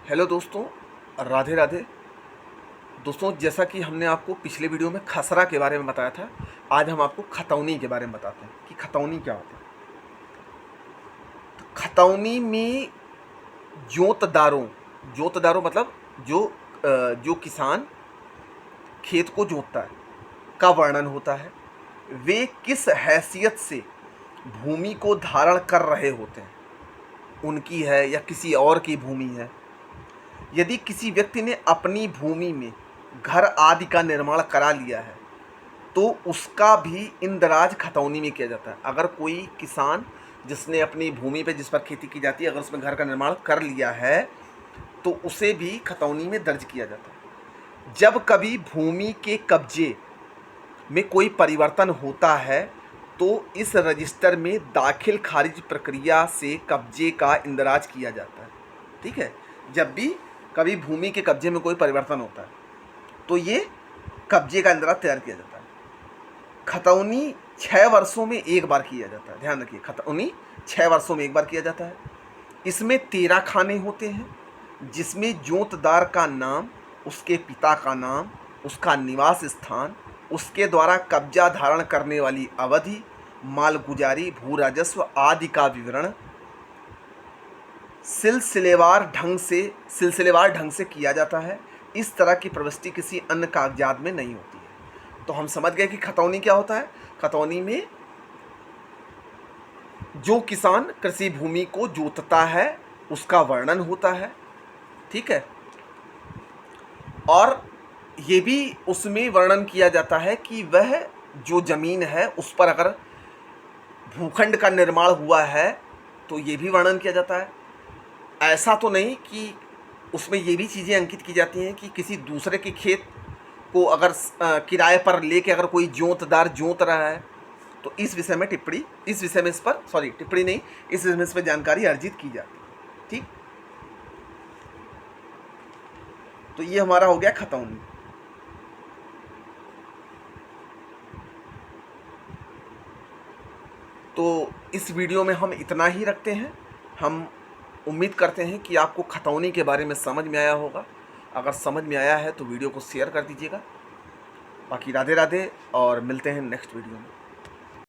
Hello दोस्तों, राधे राधे। दोस्तों, जैसा कि हमने आपको पिछले वीडियो में खसरा के बारे में बताया था, आज हम आपको खतौनी के बारे में बताते हैं कि खतौनी क्या होता है। तो खतौनी में जोतदारों जोतदारों मतलब जो किसान खेत को जोतता है का वर्णन होता है। वे किस हैसियत से भूमि को धारण कर रहे होते हैं, उनकी है या किसी और की भूमि है। यदि किसी व्यक्ति ने अपनी भूमि में घर आदि का निर्माण करा लिया है तो उसका भी इंदराज खतौनी में किया जाता है। अगर कोई किसान जिसने अपनी भूमि पे जिस पर खेती की जाती है अगर उसमें घर का निर्माण कर लिया है तो उसे भी खतौनी में दर्ज किया जाता है। जब कभी भूमि के कब्जे में कोई परिवर्तन होता है तो इस रजिस्टर में दाखिल खारिज प्रक्रिया से कब्जे का इंदराज किया जाता है। ठीक है, जब भी कभी भूमि के कब्जे में कोई परिवर्तन होता है तो ये कब्जे का इंदराज तैयार किया जाता है। खतौनी 6 वर्षों में एक बार किया जाता है। ध्यान रखिए, खतौनी 6 वर्षों में एक बार किया जाता है। इसमें 13 खाने होते हैं जिसमें जोतदार का नाम, उसके पिता का नाम, उसका निवास स्थान, उसके द्वारा कब्जा धारण करने वाली अवधि, मालगुजारी, भू राजस्व आदि का विवरण सिलसिलेवार ढंग से किया जाता है। इस तरह की प्रविष्टि किसी अन्य कागजात में नहीं होती है। तो हम समझ गए कि खतौनी क्या होता है। खतौनी में जो किसान कृषि भूमि को जोतता है उसका वर्णन होता है। ठीक है, और ये भी उसमें वर्णन किया जाता है कि वह जो ज़मीन है उस पर अगर भूखंड का निर्माण हुआ है तो ये भी वर्णन किया जाता है। ऐसा तो नहीं कि उसमें ये भी चीज़ें अंकित की जाती हैं कि किसी दूसरे के खेत को अगर किराए पर लेके अगर कोई जोतदार जोत रहा है तो इस विषय में टिप्पणी नहीं, इस विषय में इस पर जानकारी अर्जित की जाती है। ठीक, तो ये हमारा हो गया खतौनी। तो इस वीडियो में हम इतना ही रखते हैं। हम उम्मीद करते हैं कि आपको खतौनी के बारे में समझ में आया होगा। अगर समझ में आया है तो वीडियो को शेयर कर दीजिएगा। बाकी राधे राधे और मिलते हैं नेक्स्ट वीडियो में।